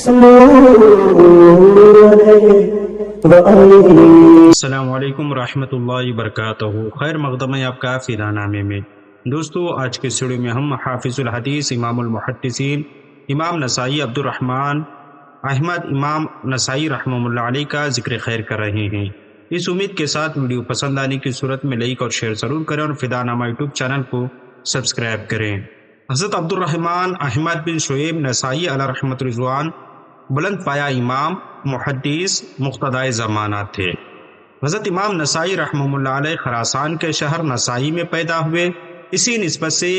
السلام علیکم ورحمۃ اللہ وبرکاتہ۔ خیر مقدم ہے آپ کا فیضانامے میں۔ دوستو، آج کے سیڑھی میں ہم حافظ الحدیث امام المحدثین امام نسائی عبد الرحمن احمد امام نسائی رحمہ اللہ علیہ کا ذکر خیر کر رہے ہیں۔ اس امید کے ساتھ ویڈیو پسند آنے کی صورت میں لائک اور شیئر ضرور کریں اور فیضانامہ یوٹیوب چینل کو سبسکرائب کریں۔ حضرت عبد الرحمن احمد بن شعیب نسائی علیہ رحمۃ رضوان بلند پایا امام محدث مقتدائے زمانہ تھے۔ حضرت امام نسائی رحمہ اللہ علیہ خراسان کے شہر نسائی میں پیدا ہوئے۔ اسی نسبت سے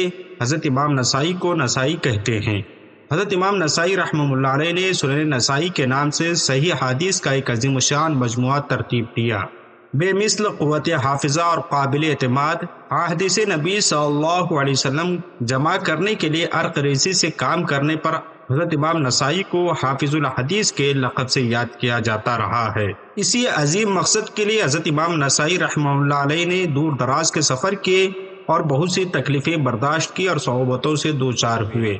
حضرت امام نسائی کو نسائی کہتے ہیں۔ حضرت امام نسائی رحمہ اللہ علیہ نے سنن نسائی کے نام سے صحیح حدیث کا ایک عظیم الشان مجموعہ ترتیب دیا۔ بے مثل قوت حافظہ اور قابل اعتماد احادیث نبی صلی اللہ علیہ وسلم جمع کرنے کے لیے عرق ریزی سے کام کرنے پر حضرت امام نسائی کو حافظ الحدیث کے لقب سے یاد کیا جاتا رہا ہے۔ اسی عظیم مقصد کے لیے حضرت امام نسائی رحمہ اللہ علیہ نے دور دراز کے سفر کیے اور بہت سی تکلیفیں برداشت کی اور صعوبتوں سے دوچار ہوئے۔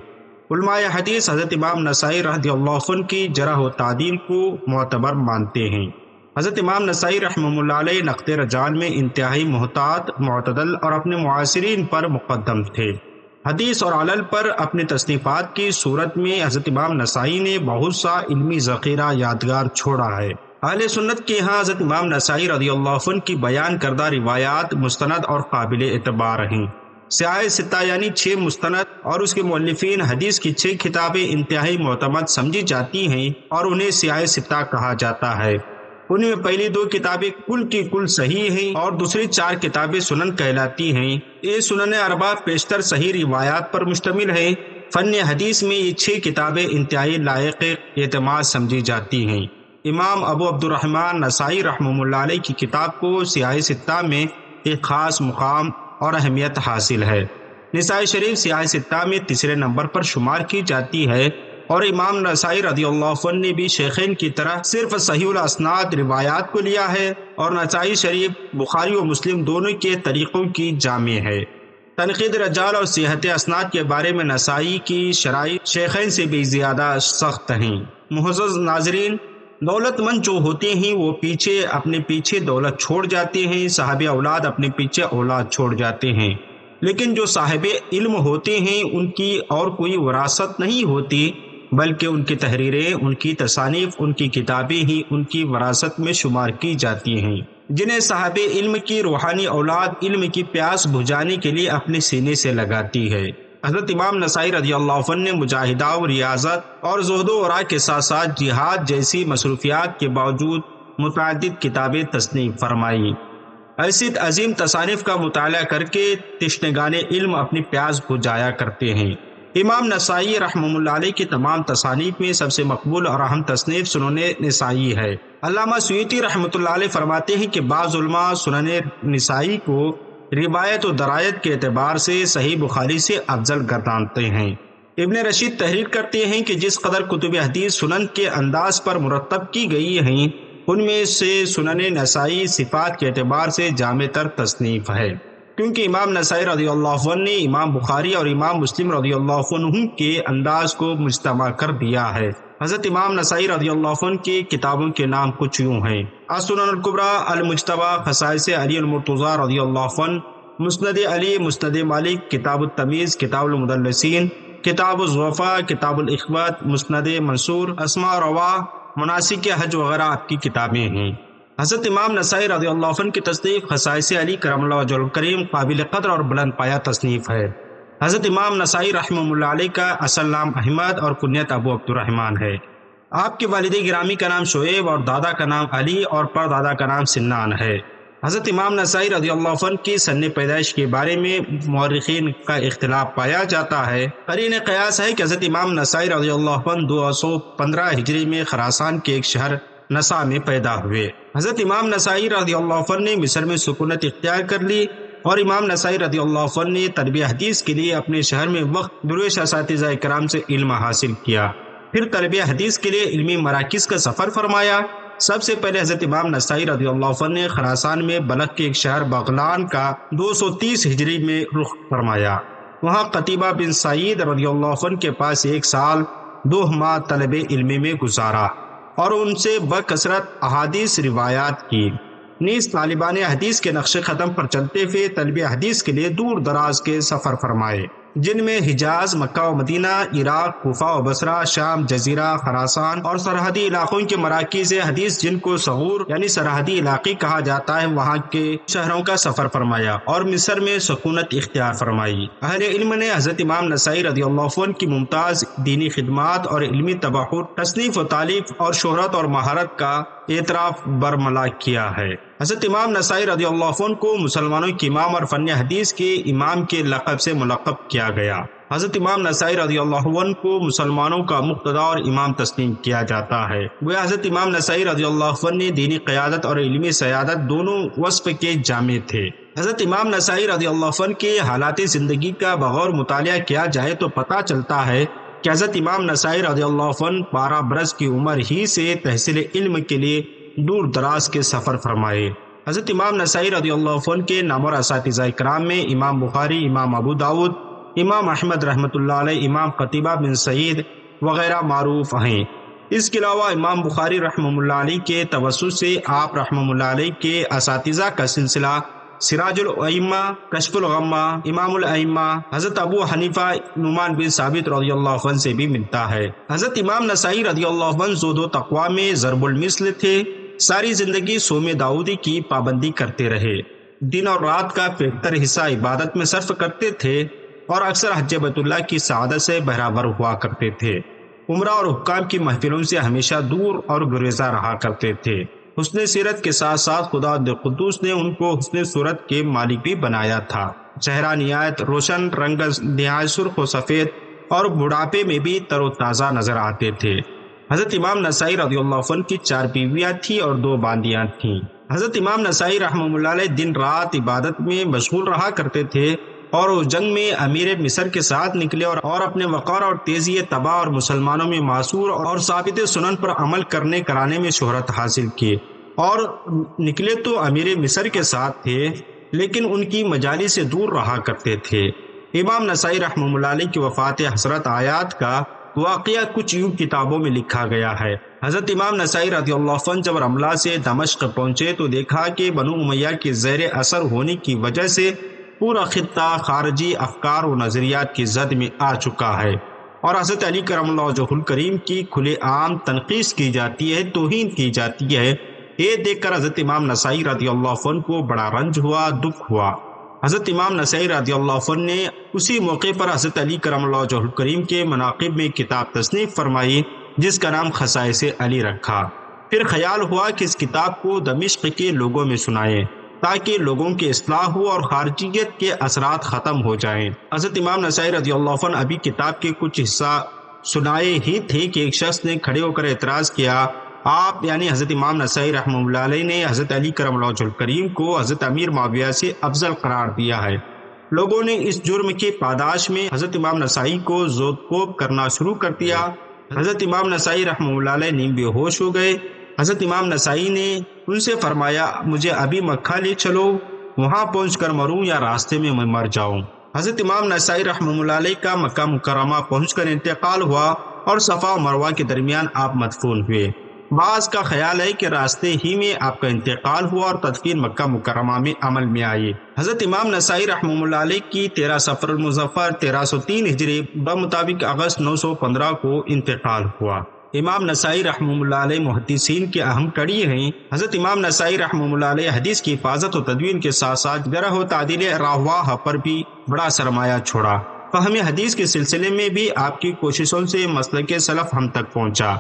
علماء حدیث حضرت امام نسائی رضی اللہ عنہ کی جرح و تعدیل کو معتبر مانتے ہیں۔ حضرت امام نسائی رحمہ اللہ علیہ نقد رجال میں انتہائی محتاط، معتدل اور اپنے معاصرین پر مقدم تھے۔ حدیث اور علل پر اپنے تصنیفات کی صورت میں حضرت امام نسائی نے بہت سا علمی ذخیرہ یادگار چھوڑا ہے۔ اہل سنت کے ہاں حضرت امام نسائی رضی اللہ عنہ کی بیان کردہ روایات مستند اور قابل اعتبار ہیں۔ سیاہ ستہ یعنی 6 مستند اور اس کے مؤلفین حدیث کی 6 کتابیں انتہائی معتمد سمجھی جاتی ہیں اور انہیں سیاہ ستہ کہا جاتا ہے۔ ان میں پہلی 2 کتابیں کل کی کل صحیح ہیں اور دوسری 4 کتابیں سنن کہلاتی ہیں۔ یہ سنن اربع پیشتر صحیح روایات پر مشتمل ہے۔ فن حدیث میں یہ 6 کتابیں انتہائی لائق اعتماد سمجھی جاتی ہیں۔ امام ابو عبد الرحمن نسائی رحمہ اللہ علیہ کی کتاب کو سیاہ ستہ میں ایک خاص مقام اور اہمیت حاصل ہے۔ نسائی شریف سیاہ ستہ میں تیسرے نمبر پر شمار کی جاتی ہے اور امام نسائی رضی اللہ عنہ نے بھی شیخین کی طرح صرف صحیح الاسناد روایات کو لیا ہے اور نسائی شریف بخاری و مسلم دونوں کے طریقوں کی جامع ہے۔ تنقید رجال اور صحت اسناد کے بارے میں نسائی کی شرائط شیخین سے بھی زیادہ سخت ہیں۔ معزز ناظرین، دولت مند جو ہوتے ہیں وہ اپنے پیچھے دولت چھوڑ جاتے ہیں، صاحب اولاد اپنے پیچھے اولاد چھوڑ جاتے ہیں، لیکن جو صاحب علم ہوتے ہیں ان کی اور کوئی وراثت نہیں ہوتی، بلکہ ان کی تحریریں، ان کی تصانیف، ان کی کتابیں ہی ان کی وراثت میں شمار کی جاتی ہیں، جنہیں صاحب علم کی روحانی اولاد علم کی پیاس بجھانے کے لیے اپنے سینے سے لگاتی ہے۔ حضرت امام نسائی رضی اللہ عنہ نے مجاہدہ و ریاضت اور زہد و ورع کے ساتھ ساتھ جہاد جیسی مصروفیات کے باوجود متعدد کتابیں تصنیف فرمائیں۔ ایسی عظیم تصانیف کا مطالعہ کر کے تشنگان علم اپنی پیاس بجھایا کرتے ہیں۔ امام نسائی رحمہ اللہ علیہ کی تمام تصانیف میں سب سے مقبول اور اہم تصنیف سنن نسائی ہے۔ علامہ سیوطی رحمۃ اللہ علیہ فرماتے ہیں کہ بعض علماء سنن نسائی کو روایت و درایت کے اعتبار سے صحیح بخاری سے افضل گردانتے ہیں۔ ابن رشید تحریر کرتے ہیں کہ جس قدر کتب حدیث سنن کے انداز پر مرتب کی گئی ہیں ان میں سے سنن نسائی صفات کے اعتبار سے جامع تر تصنیف ہے، کیونکہ امام نسائی رضی اللہ عنہ نے امام بخاری اور امام مسلم رضی اللہ عنہ کے انداز کو مجتمع کر دیا ہے۔ حضرت امام نسائی رضی اللہ عنہ کی کتابوں کے نام کچھ یوں ہیں: السنن الکبریٰ، المجتبیٰ، خصائص علی المرتضیٰ رضی اللہ عنہ، مسند علی، مسند مالک، کتاب التمیز، کتاب المدلسین، کتاب الضعفاء، کتاب الاخوات، مسند منصور، اسماء رواح، مناسک حج وغیرہ آپ کی کتابیں ہیں۔ حضرت امام نسائی رضی اللہ عنہ کی تصنیف خصائص علی کرم اللہ وجہہ الکریم قابل قدر اور بلند پایہ تصنیف ہے۔ حضرت امام نسائی رحمہ اللہ علیہ کا اصل نام احمد اور کنیت ابو عبد الرحمن ہے۔ آپ کے والد گرامی کا نام شعیب اور دادا کا نام علی اور پردادا کا نام سنان ہے۔ حضرت امام نسائی رضی اللہ عنہ کی سن پیدائش کے بارے میں مورخین کا اختلاف پایا جاتا ہے۔ قرین قیاس ہے کہ حضرت امام نسائی رضی اللہ عنہ 215 ہجری میں خراسان کے ایک شہر نسا میں پیدا ہوئے۔ حضرت امام نسائی رضی اللہ عنہ نے مصر میں سکونت اختیار کر لی اور امام نسائی رضی اللہ عنہ نے طلب حدیث کے لیے اپنے شہر میں وقت درویش اساتذہ کرام سے علم حاصل کیا، پھر طلب حدیث کے لیے علمی مراکز کا سفر فرمایا۔ سب سے پہلے حضرت امام نسائی رضی اللہ عنہ نے خراسان میں بلخ کے ایک شہر بغلان کا 230 ہجری میں رخ فرمایا۔ وہاں قتیبہ بن سعید رضی اللہ عنہ کے پاس 1 سال 2 ماہ طلب علم میں گزارا اور ان سے بکثرت احادیث روایات کی۔ نیز طالبان حدیث کے نقش قدم پر چلتے ہوئے طلب حدیث کے لیے دور دراز کے سفر فرمائے، جن میں حجاز، مکہ و مدینہ، عراق، کوفہ و بصرہ، شام، جزیرہ، خراسان اور سرحدی علاقوں کے مراکز حدیث جن کو ثغور یعنی سرحدی علاقے کہا جاتا ہے وہاں کے شہروں کا سفر فرمایا اور مصر میں سکونت اختیار فرمائی۔ اہل علم نے حضرت امام نسائی رضی اللہ عنہ کی ممتاز دینی خدمات اور علمی تبحر، تصنیف و تالیف اور شہرت اور مہارت کا اعتراف برملا کیا ہے۔ حضرت امام نسائی رضی اللہ عنہ کو مسلمانوں کے امام اور فن حدیث کے امام کے لقب سے ملقب کیا گیا۔ حضرت امام نسائی رضی اللہ عنہ کو مسلمانوں کا مقتدی اور امام تسلیم کیا جاتا ہے۔ وہ حضرت امام نسائی رضی اللہ عنہ نے دینی قیادت اور علمی سیادت دونوں وصف کے جامع تھے۔ حضرت امام نسائی رضی اللہ عنہ کے حالات زندگی کا بغور مطالعہ کیا جائے تو پتہ چلتا ہے کہ حضرت امام نسائی رضی اللہ عنہ 12 برس کی عمر ہی سے تحصیل علم کے لیے دور دراز کے سفر فرمائے۔ حضرت امام نسائی رضی اللہ عنہ کے نامور اساتذہ کرام میں امام بخاری، امام ابو داود، امام احمد رحمۃ اللہ علیہ، امام قتیبہ بن سعید وغیرہ معروف ہیں۔ اس کے علاوہ امام بخاری رحمہ اللہ علیہ کے توسط سے آپ رحمہ اللہ علیہ کے اساتذہ کا سلسلہ سراج الائمہ، کشف الغمہ، امام الائمہ حضرت ابو حنیفہ نعمان بن ثابت رضی اللہ عنہ سے بھی ملتا ہے۔ حضرت امام نسائی رضی اللہ عنہ زہد و تقویٰ میں ضرب المثل تھے، ساری زندگی صوم داؤدی کی پابندی کرتے رہے، دن اور رات کا بیشتر حصہ عبادت میں صرف کرتے تھے اور اکثر حج بیت اللہ کی سعادت سے بہرابر ہوا کرتے تھے۔ عمرہ اور حکام کی محفلوں سے ہمیشہ دور اور گریزاں رہا کرتے تھے۔ حسن سیرت کے ساتھ ساتھ خدا قدوس نے ان کو حسن صورت کے مالک بھی بنایا تھا۔ چہرہ نہایت روشن، رنگ نہایت سرخ و سفید اور بڑھاپے میں بھی تر و تازہ نظر آتے تھے۔ حضرت امام نسائی رضی اللہ عنہ کی 4 بیویاں تھیں اور 2 باندیاں تھیں۔ حضرت امام نسائی رحمہ اللہ علیہ دن رات عبادت میں مشغول رہا کرتے تھے اور اس جنگ میں امیر مصر کے ساتھ نکلے اور اپنے وقار اور تیزی تباہ اور مسلمانوں میں معصور اور ثابت سنن پر عمل کرانے میں شہرت حاصل کی، اور نکلے تو امیر مصر کے ساتھ تھے لیکن ان کی مجالس سے دور رہا کرتے تھے۔ امام نسائی رحمہ اللہ علیہ کی وفات حسرت آیات کا واقعہ کچھ یوں کتابوں میں لکھا گیا ہے۔ حضرت امام نسائی رضی اللہ عنہ جب رملہ سے دمشق پہنچے تو دیکھا کہ بنو امیہ کے زیر اثر ہونے کی وجہ سے پورا خطہ خارجی افکار و نظریات کی زد میں آ چکا ہے اور حضرت علی کرم اللہ وجہہ الکریم کی کھلے عام تنقید کی جاتی ہے، توہین کی جاتی ہے۔ یہ دیکھ کر حضرت امام نسائی رضی اللہ عنہ کو بڑا رنج ہوا، دکھ ہوا۔ حضرت امام نسائی رضی اللہ عنہ نے اسی موقع پر حضرت علی کرم اللہ وجہہ الکریم کے مناقب میں کتاب تصنیف فرمائی جس کا نام خصائص علی رکھا۔ پھر خیال ہوا کہ اس کتاب کو دمشق کے لوگوں میں سنائیں تاکہ لوگوں کی اصلاح ہو اور خارجیت کے اثرات ختم ہو جائیں۔ حضرت امام نسائی رضی اللہ عنہ ابھی کتاب کے کچھ حصہ سنائے ہی تھے کہ ایک شخص نے کھڑے ہو کر اعتراض کیا، آپ یعنی حضرت امام نسائی رحمہ اللہ علیہ نے حضرت علی کرم اللہ وجہہ الکریم کو حضرت امیر معاویہ سے افضل قرار دیا ہے۔ لوگوں نے اس جرم کی پاداش میں حضرت امام نسائی کو زود کوب کرنا شروع کر دیا۔ حضرت امام نسائی رحمہ اللہ علیہ نیم بے ہوش ہو گئے۔ حضرت امام نسائی نے ان سے فرمایا، مجھے ابھی مکہ لے چلو، وہاں پہنچ کر مروں یا راستے میں مر جاؤں۔ حضرت امام نسائی رحمہ اللہ علیہ کا مکہ مکرمہ پہنچ کر انتقال ہوا اور صفا و مروہ کے درمیان آپ مدفون ہوئے۔ بعض کا خیال ہے کہ راستے ہی میں آپ کا انتقال ہوا اور تدفین مکہ مکرمہ میں عمل میں آئی۔ حضرت امام نسائی رحمہ اللہ علیہ کی 13 صفر المظفر 1303 ہجری بمطابق اگست 915 کو انتقال ہوا۔ امام نسائی رحمہ اللہ علیہ محدثین کے اہم کڑی ہیں۔ حضرت امام نسائی رحمہ اللہ علیہ حدیث کی حفاظت و تدوین کے ساتھ ساتھ جرح و تعدیل راہواہ پر بھی بڑا سرمایہ چھوڑا۔ فہم حدیث کے سلسلے میں بھی آپ کی کوششوں سے مسلک سلف ہم تک پہنچا۔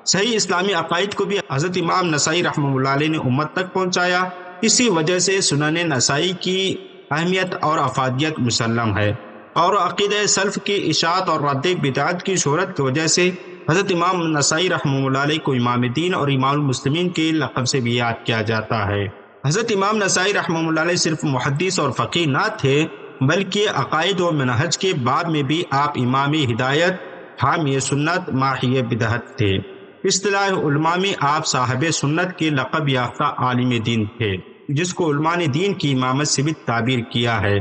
صحیح اسلامی عقائد کو بھی حضرت امام نسائی رحمہ اللہ علیہ نے امت تک پہنچایا۔ اسی وجہ سے سنن نسائی کی اہمیت اور افادیت مسلم ہے، اور عقیدہ سلف کی اشاعت اور رد بدعت کی شہرت کی وجہ سے حضرت امام نسائی رحمہ اللہ علیہ کو امام دین اور امام المسلمین کے لقب سے بھی یاد کیا جاتا ہے۔ حضرت امام نسائی رحمہ اللہ علیہ صرف محدث اور فقیہ نہ تھے بلکہ عقائد و منہج کے باب میں بھی آپ امام ہدایت، حامی سنت، ماحی بدعت تھے۔ اصطلاح علماء میں آپ صاحب سنت کے لقب یافتہ عالم دین تھے، جس کو علماء نے دین کی امامت سے بھی تعبیر کیا ہے۔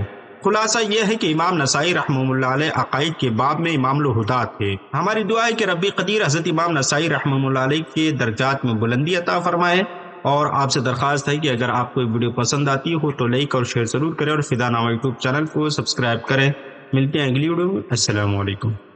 خلاصہ یہ ہے کہ امام نسائی رحمہ اللہ علیہ عقائد کے باب میں امام الہدیٰ تھے۔ ہماری دعا ہے کہ رب قدیر حضرت امام نسائی رحمہ اللہ علیہ کے درجات میں بلندی عطا فرمائے، اور آپ سے درخواست ہے کہ اگر آپ کو ویڈیو پسند آتی ہو تو لائک اور شیئر ضرور کریں، اور فدا نامہ یوٹیوب چینل کو سبسکرائب کریں۔ ملتے ہیں اگلی ویڈیو میں۔ السلام علیکم۔